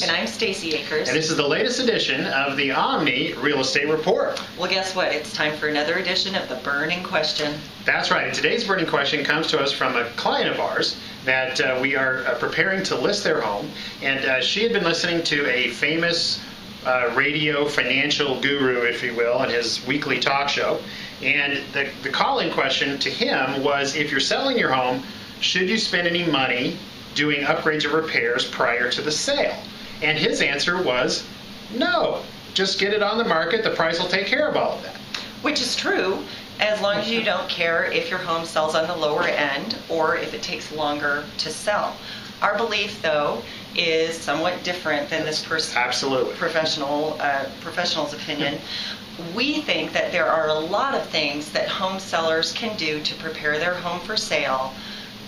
Akers. And I'm Stacey Akers. And this is the latest edition of the Omni Real Estate Report. Well, guess what? It's time for another edition of the burning question. That's right. And today's burning question comes to us from a client of ours that we are preparing to list their home. And she had been listening to a famous radio financial guru, if you will, in his weekly talk show. And the call-in question to him was, if you're selling your home, should you spend any money doing upgrades or repairs prior to the sale? And his answer was no. Just get it on the market. The price will take care of all of that. Which is true, as long as you don't care if your home sells on the lower end or if it takes longer to sell. Our belief, though, is somewhat different than this professional's opinion. We think that there are a lot of things that home sellers can do to prepare their home for sale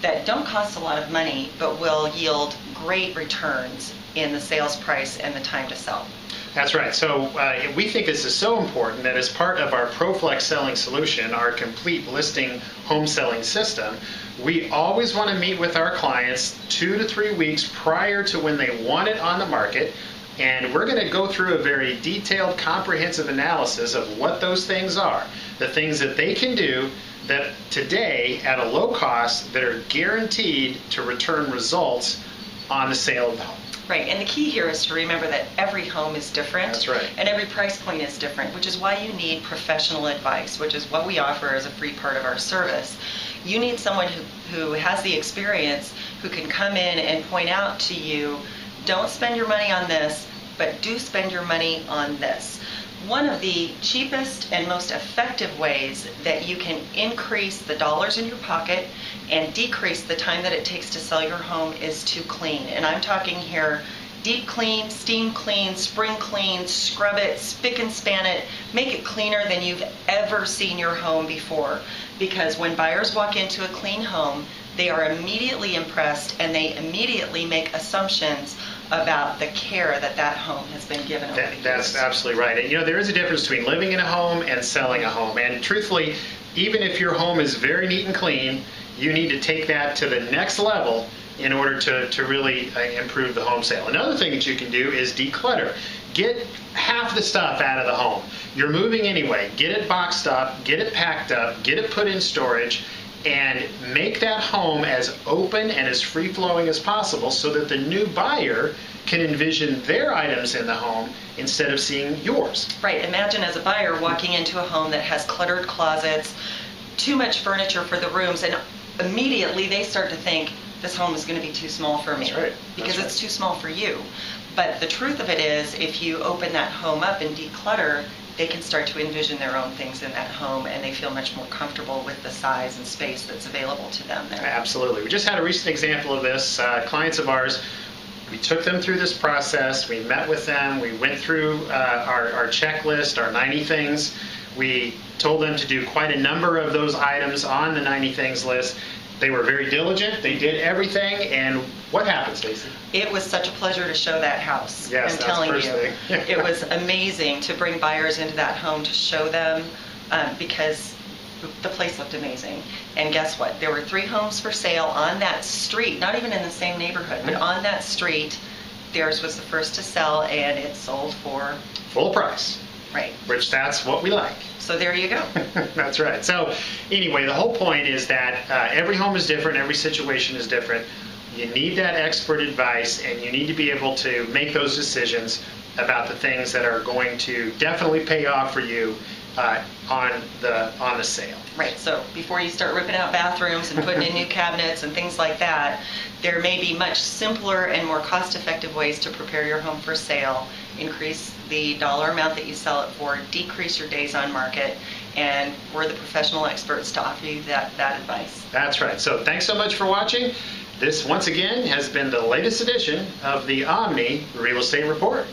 that don't cost a lot of money, but will yield great returns in the sales price and the time to sell. That's right. So we think this is so important that as part of our ProFlex selling solution, our complete listing home selling system, we always want to meet with our clients 2 to 3 weeks prior to when they want it on the market. And we're going to go through a very detailed, comprehensive analysis of what those things are, the things that they can do that today at a low cost that are guaranteed to return results on the sale of the home. Right, and the key here is to remember that every home is different. That's right. And every price point is different, which is why you need professional advice, which is what we offer as a free part of our service. You need someone who has the experience, who can come in and point out to you, don't spend your money on this, but do spend your money on this. One of the cheapest and most effective ways that you can increase the dollars in your pocket and decrease the time that it takes to sell your home is to clean. And I'm talking here deep clean, steam clean, spring clean, scrub it, spick and span it, make it cleaner than you've ever seen your home before. Because when buyers walk into a clean home, they are immediately impressed and they immediately make assumptions about the care that home has been given over the years. That's absolutely right. And there is a difference between living in a home and selling a home. And truthfully, even if your home is very neat and clean, you need to take that to the next level in order to really improve the home sale. Another thing that you can do is declutter. Get half the stuff out of the home. You're moving anyway. Get it boxed up, get it packed up, get it put in storage, and make that home as open and as free-flowing as possible so that the new buyer can envision their items in the home instead of seeing yours. Right. Imagine as a buyer walking into a home that has cluttered closets, too much furniture for the rooms, and immediately they start to think, this home is going to be too small for me. That's right. Because it's too small for you. But the truth of it is, if you open that home up and declutter, they can start to envision their own things in that home, and they feel much more comfortable with the size and space that's available to them there. Absolutely. We just had a recent example of this. Clients of ours, we took them through this process. We met with them. We went through our checklist, our 90 things. We told them to do quite a number of those items on the 90 things list. They were very diligent. They did everything. And what happened, Stacey? It was such a pleasure to show that house. Yes, I'm that's telling the first you. thing. It was amazing to bring buyers into that home to show them because the place looked amazing. And guess what? There were 3 homes for sale on that street, not even in the same neighborhood, but on that street. Theirs was the first to sell, and it sold for full price. Right. Which that's what we like. So there you go. That's right. So anyway, the whole point is that every home is different, every situation is different. You need that expert advice, and you need to be able to make those decisions about the things that are going to definitely pay off for you on the sale. Right. So before you start ripping out bathrooms and putting in new cabinets and things like that, there may be much simpler and more cost-effective ways to prepare your home for sale. Increase the dollar amount that you sell it for, decrease your days on market, and we're the professional experts to offer you that advice. That's right. So thanks so much for watching. This, once again, has been the latest edition of the Omni Real Estate Report.